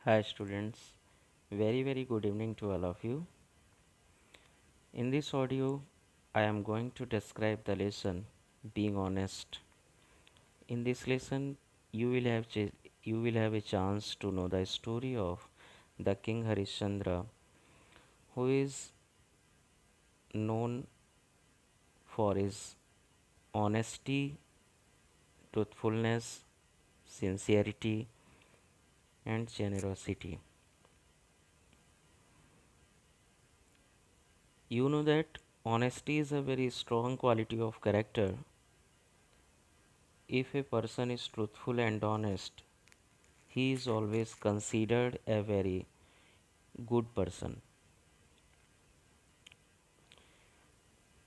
Hi students, very good evening to all of you. In this audio, I am going to describe the lesson being honest. In this lesson, you will have a chance to know the story of the King Harishchandra, who is known for his honesty, truthfulness, sincerity, and generosity. You know that honesty is a very strong quality of character. If a person is truthful and honest, he is always considered a very good person.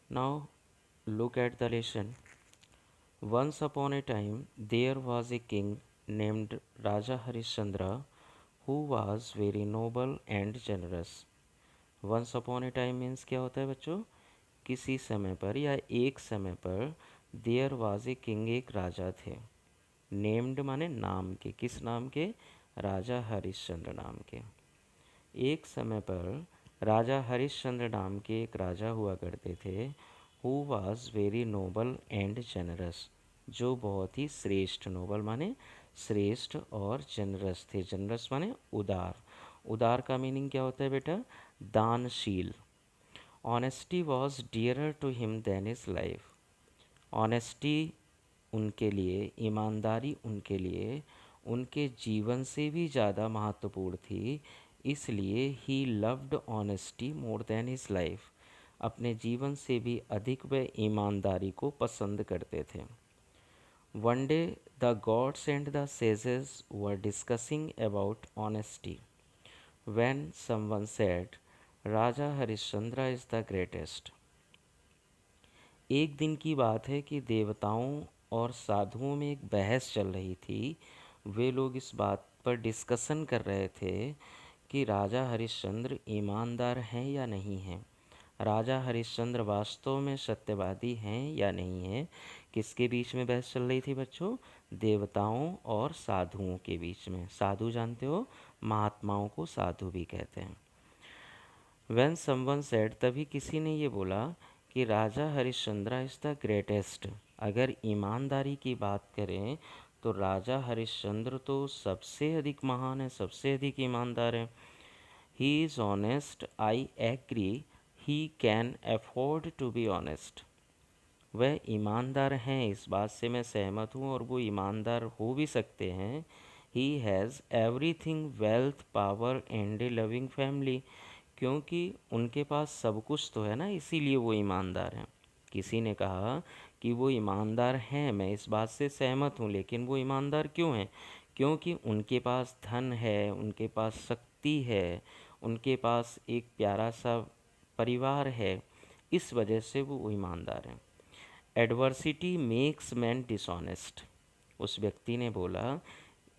Now, look at the lesson. Once upon a time, there was a king named Raja Harishchandra who was very noble and generous. Once upon a time means क्या होता है बच्चों? किसी समय पर या एक समय पर देयर वाज ए किंग, एक राजा थे। नेम्ड माने नाम के, किस नाम के? राजा हरिश्चंद्र नाम के। एक समय पर राजा हरिश्चंद्र नाम के एक राजा हुआ करते थे, who was very noble and generous, जो बहुत ही श्रेष्ठ, नोबल माने श्रेष्ठ, और जनरस थे। जनरस माने उदार। उदार का मीनिंग क्या होता है बेटा? दानशील। Honesty was dearer to him than his life. Honesty उनके लिए, ईमानदारी उनके लिए उनके जीवन से भी ज़्यादा महत्वपूर्ण थी। इसलिए he loved honesty more than his life. अपने जीवन से भी अधिक वे ईमानदारी को पसंद करते थे। One day the gods and the sages were discussing about honesty when someone said Raja Harishchandra is the greatest. एक दिन की बात है कि देवताओं और साधुओं में एक बहस चल रही थी। वे लोग इस बात पर डिस्कशन कर रहे थे कि राजा हरिश्चंद्र ईमानदार हैं या नहीं हैं। राजा हरिश्चंद्र वास्तव में सत्यवादी हैं या नहीं हैं। किसके बीच में बहस चल रही थी बच्चों? देवताओं और साधुओं के बीच में। साधु जानते हो, महात्माओं को साधु भी कहते हैं। व्हेन समवन सेड, तभी किसी ने ये बोला कि राजा हरिश्चंद्र इज़ द ग्रेटेस्ट। अगर ईमानदारी की बात करें तो राजा हरिश्चंद्र तो सबसे अधिक महान है, सबसे अधिक ईमानदार है। He is honest, I agree, he can afford to be honest. वह ईमानदार हैं, इस बात से मैं सहमत हूँ, और वो ईमानदार हो भी सकते हैं। He has everything, wealth, power and A loving family. क्योंकि उनके पास सब कुछ तो है ना, इसीलिए वो ईमानदार हैं। किसी ने कहा कि वो ईमानदार हैं, मैं इस बात से सहमत हूँ, लेकिन वो ईमानदार क्यों हैं? क्योंकि उनके पास धन है, उनके पास शक्ति है, उनके पास एक प्यारा सा परिवार है, इस वजह से वो ईमानदार हैं। Adversity makes man dishonest. उस व्यक्ति ने बोला,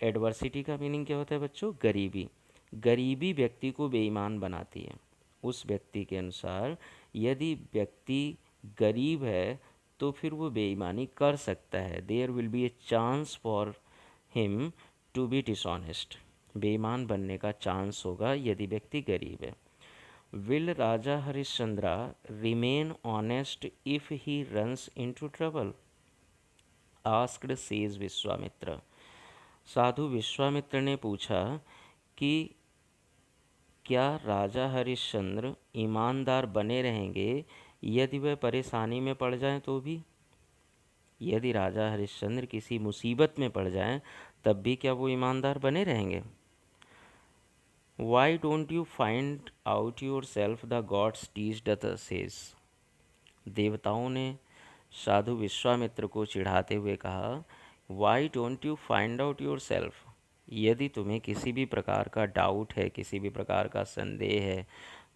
एडवर्सिटी का मीनिंग क्या होता है बच्चों? गरीबी। गरीबी व्यक्ति को बेईमान बनाती है। उस व्यक्ति के अनुसार यदि व्यक्ति गरीब है तो फिर वो बेईमानी कर सकता है। There will be a chance for him to be dishonest. बेईमान बनने का चांस होगा यदि व्यक्ति गरीब है। Will Raja Harishchandra remain honest if he runs into trouble? Asked sage Vishwamitra. साधु विश्वामित्र ने पूछा कि क्या राजा हरिश्चंद्र ईमानदार बने रहेंगे यदि वह परेशानी में पड़ जाएं तो भी? यदि राजा हरिश्चंद्र किसी मुसीबत में पड़ जाएं तब भी क्या वो ईमानदार बने रहेंगे? Why don't you find out yourself, the gods teased the sage. देवताओं ने साधु विश्वामित्र को चिढ़ाते हुए कहा, why don't you find out yourself. यदि तुम्हें किसी भी प्रकार का डाउट है, किसी भी प्रकार का संदेह है,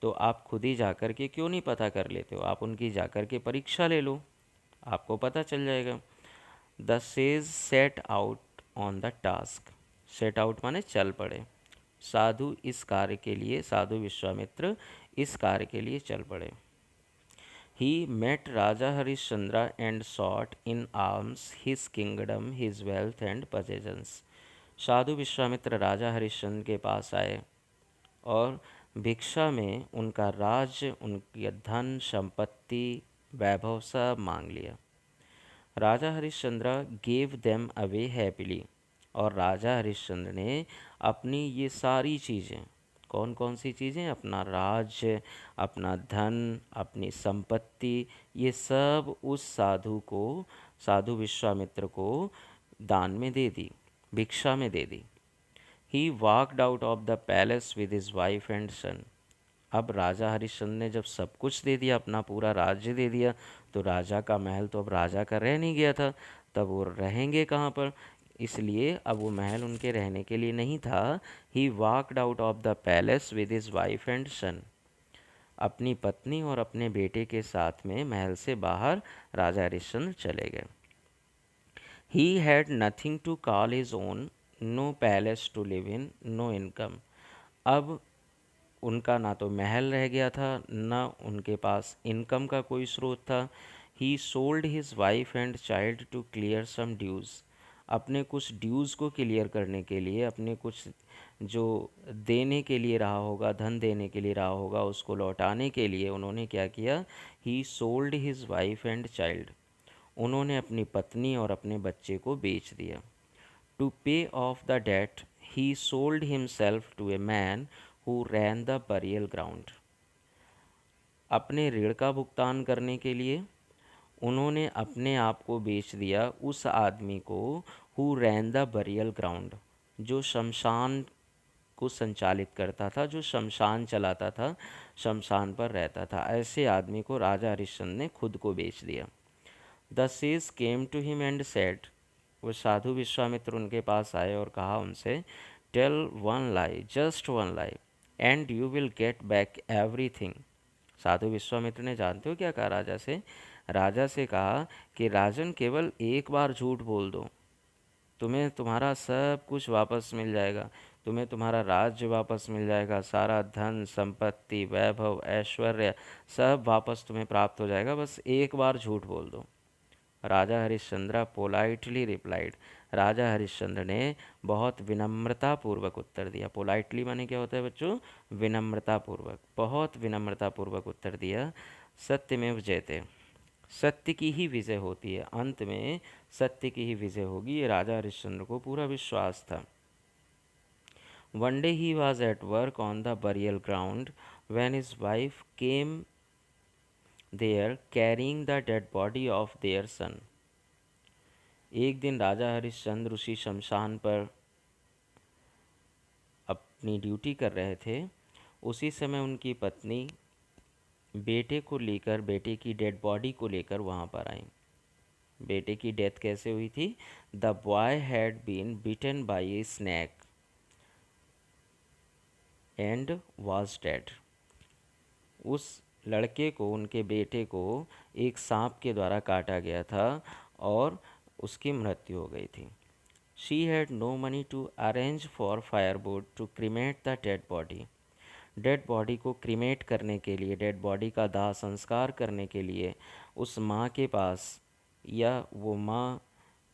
तो आप खुद ही जाकर के क्यों नहीं पता कर लेते हो? आप उनकी जाकर के परीक्षा ले लो, आपको पता चल जाएगा। The sage set out on the task. Set out माने चल पड़े। साधु इस कार्य के लिए, साधु विश्वामित्र इस कार्य के लिए चल पड़े। He met Raja Harishchandra and sought in alms his kingdom, his wealth and possessions. साधु विश्वामित्र राजा हरिश्चंद्र के पास आए और भिक्षा में उनका राज्य, उनकी धन संपत्ति, वैभव सब मांग लिया। Raja Harishchandra gave them away happily. और राजा हरिश्चंद्र ने अपनी ये सारी चीज़ें, कौन कौन सी चीज़ें, अपना राज्य, अपना धन, अपनी संपत्ति, ये सब उस साधु को, साधु विश्वामित्र को दान में दे दी, भिक्षा में दे दी। He walked out of the palace with his wife and son. अब राजा हरिश्चंद्र ने जब सब कुछ दे दिया, अपना पूरा राज्य दे दिया, तो राजा का महल तो अब राजा का रह नहीं गया था। तब वो रहेंगे कहाँ पर? इसलिए अब वो महल उनके रहने के लिए नहीं था। He walked out of the palace with his wife and son. अपनी पत्नी और अपने बेटे के साथ में महल से बाहर राजा हरिश्चंद्र चले गए। He had nothing to call his own, no palace to live in, no income. अब उनका ना तो महल रह गया था, ना उनके पास इनकम का कोई स्रोत था। He sold his wife and child to clear some dues. अपने कुछ ड्यूज़ को क्लियर करने के लिए, अपने कुछ जो देने के लिए रहा होगा, धन देने के लिए रहा होगा, उसको लौटाने के लिए उन्होंने क्या किया? ही sold his wife and child. उन्होंने अपनी पत्नी और अपने बच्चे को बेच दिया। To pay off the debt he sold himself to a man who ran the burial ground. अपने ऋण का भुगतान करने के लिए उन्होंने अपने आप को बेच दिया उस आदमी को, who ran the burial ground, जो शमशान को संचालित करता था, जो शमशान चलाता था, शमशान पर रहता था। ऐसे आदमी को राजा हरिश्चंद्र ने खुद को बेच दिया। The sage came to him and said. वो साधु विश्वामित्र उनके पास आए और कहा उनसे, tell one lie, just one lie, and you will get back everything. साधु विश्वामित्र ने, जानते हो क्या कहा राजा से? राजा से कहा कि राजन, केवल एक बार झूठ बोल दो, तुम्हें तुम्हारा सब कुछ वापस मिल जाएगा। तुम्हें तुम्हारा राज्य वापस मिल जाएगा, सारा धन संपत्ति, वैभव, ऐश्वर्य सब वापस तुम्हें प्राप्त हो जाएगा, बस एक बार झूठ बोल दो। राजा हरिश्चंद्र पोलाइटली रिप्लाइड। राजा हरिश्चंद्र ने बहुत विनम्रता पूर्वक उत्तर दिया। पोलाइटली माने क्या होता है बच्चों? विनम्रता पूर्वक, बहुत विनम्रता पूर्वक उत्तर दिया। सत्यमेव जयते, सत्य की ही विजय होती है, अंत में सत्य की ही विजय होगी, ये राजा हरिश्चंद्र को पूरा विश्वास था। One day he was at work on the burial ground when his wife came there carrying the dead body of their son. एक दिन राजा हरिश्चंद्र उसी शमशान पर अपनी ड्यूटी कर रहे थे। उसी समय उनकी पत्नी बेटे को लेकर, बेटे की डेड बॉडी को लेकर वहाँ पर आई। बेटे की डेथ कैसे हुई थी? The boy had been bitten by a snake and was dead. उस लड़के को, उनके बेटे को एक सांप के द्वारा काटा गया था और उसकी मृत्यु हो गई थी। She had no money to arrange for firewood to cremate the dead body. Dead body को क्रीमेट करने के लिए, डेड बॉडी का दाह संस्कार करने के लिए उस माँ के पास, या वो माँ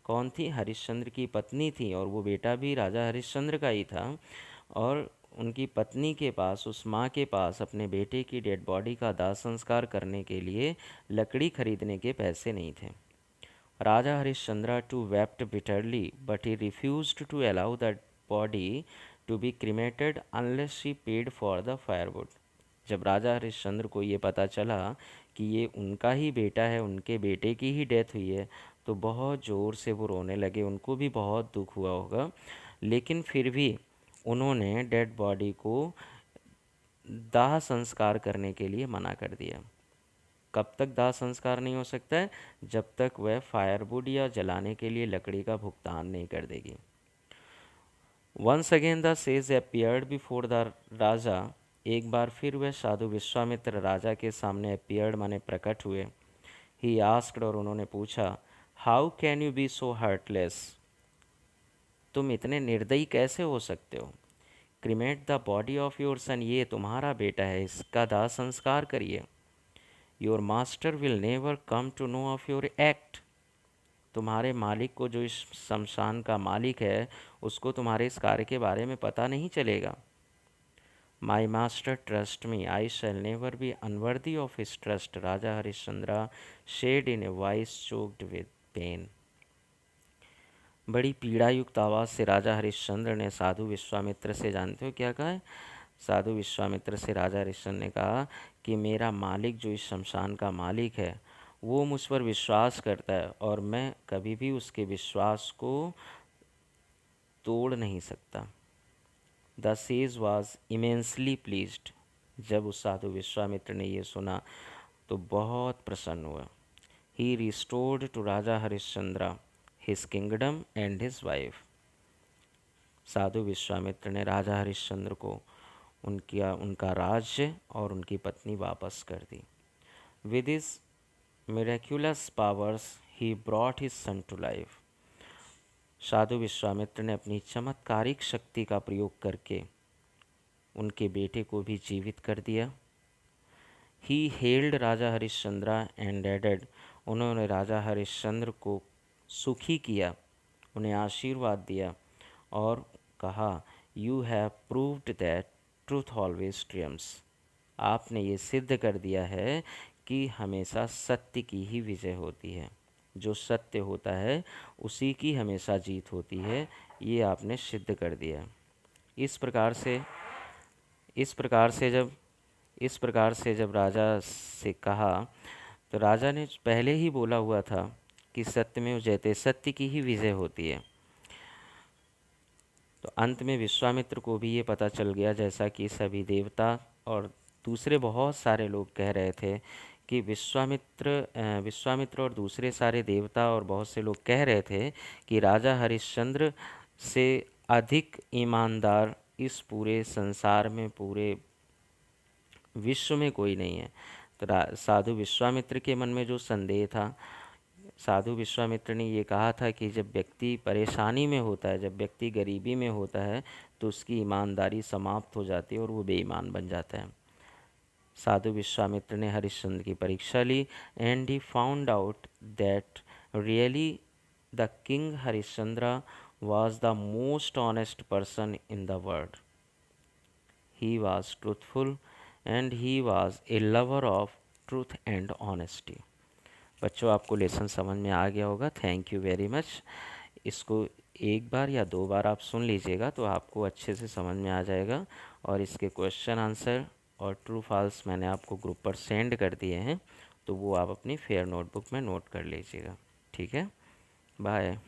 कौन थी? हरिश्चंद्र की पत्नी थी, और वो बेटा भी राजा हरिश्चंद्र का ही था। और उनकी पत्नी के पास, उस माँ के पास, अपने बेटे की डेड बॉडी का दाह संस्कार करने के लिए लकड़ी खरीदने के पैसे नहीं थे। Raja Harishchandra too wept bitterly but he refused to allow the body to be cremated unless she paid for the firewood. जब राजा हरिश्चंद्र को ये पता चला कि ये उनका ही बेटा है, उनके बेटे की ही डेथ हुई है, तो बहुत ज़ोर से वो रोने लगे। उनको भी बहुत दुख हुआ होगा, लेकिन फिर भी उन्होंने डेड बॉडी को दाह संस्कार करने के लिए मना कर दिया। कब तक दाह संस्कार नहीं हो सकता है? जब तक वह फायरवुड या जलाने के लिए लकड़ी का भुगतान नहीं कर देगी। Once again the sage appeared before the Raja. एक बार फिर वह साधु विश्वामित्र राजा के सामने अपीयर्ड माने प्रकट हुए। ही आस्क्ड, और उन्होंने पूछा, how can you be so heartless? तुम इतने निर्दयी कैसे हो सकते हो? Cremate the body of your son, ये तुम्हारा बेटा है, इसका दाह संस्कार करिए। Your master will never come to know of your act. तुम्हारे मालिक को, जो इस शमशान का मालिक है, उसको तुम्हारे इस कार्य के बारे में पता नहीं चलेगा। My master trust me, I shall never be unworthy of his trust, Raja Harishchandra said in a voice choked with pain. बड़ी पीड़ा युक्त आवाज़ से राजा हरिश्चंद्र ने साधु विश्वामित्र से, जानते हो क्या कहा है? साधु विश्वामित्र से राजा हरिश्चंद्र ने कहा कि मेरा मालिक, जो इस शमशान का मालिक है, वो मुझ पर विश्वास करता है और मैं कभी भी उसके विश्वास को तोड़ नहीं सकता। The sage was immensely pleased, जब उस साधु विश्वामित्र ने ये सुना तो बहुत प्रसन्न हुआ। He restored to Raja Harishchandra his kingdom and his wife. साधु विश्वामित्र ने राजा हरिश्चंद्र को उनका राज्य और उनकी पत्नी वापस कर दी। With his miraculous powers he brought his son to life. साधु विश्वामित्र ने अपनी चमत्कारिक शक्ति का प्रयोग करके उनके बेटे को भी जीवित कर दिया। He held Raja Harishchandra and added, उन्होंने राजा हरिश्चंद्र को सुखी किया, उन्हें आशीर्वाद दिया और कहा, you have proved that truth always triumphs, आपने ये सिद्ध कर दिया है कि हमेशा सत्य की ही विजय होती है। जो सत्य होता है उसी की हमेशा जीत होती है, ये आपने सिद्ध कर दिया। इस प्रकार से इस प्रकार से जब इस प्रकार से जब राजा से कहा, तो राजा ने पहले ही बोला हुआ था कि सत्य में जयते, सत्य की ही विजय होती है। तो अंत में विश्वामित्र को भी ये पता चल गया, जैसा कि सभी देवता और दूसरे बहुत सारे लोग कह रहे थे कि विश्वामित्र और दूसरे सारे देवता और बहुत से लोग कह रहे थे कि राजा हरिश्चंद्र से अधिक ईमानदार इस पूरे संसार में, पूरे विश्व में कोई नहीं है। तो साधु विश्वामित्र के मन में जो संदेह था, साधु विश्वामित्र ने ये कहा था कि जब व्यक्ति परेशानी में होता है, जब व्यक्ति गरीबी में होता है, तो उसकी ईमानदारी समाप्त हो जाती है और वो बेईमान बन जाता है। साधु विश्वामित्र ने हरिश्चंद्र की परीक्षा ली and he found out that really the king Harishchandra was the most honest person in the world. He was truthful and he was a lover of truth and honesty. बच्चों, आपको लेसन समझ में आ गया होगा। Thank you very much. इसको एक बार या दो बार आप सुन लीजिएगा तो आपको अच्छे से समझ में आ जाएगा। और इसके क्वेश्चन आंसर और ट्रू फॉल्स मैंने आपको ग्रुप पर सेंड कर दिए हैं, तो वो आप अपनी फेयर नोटबुक में नोट कर लीजिएगा। ठीक है, बाय।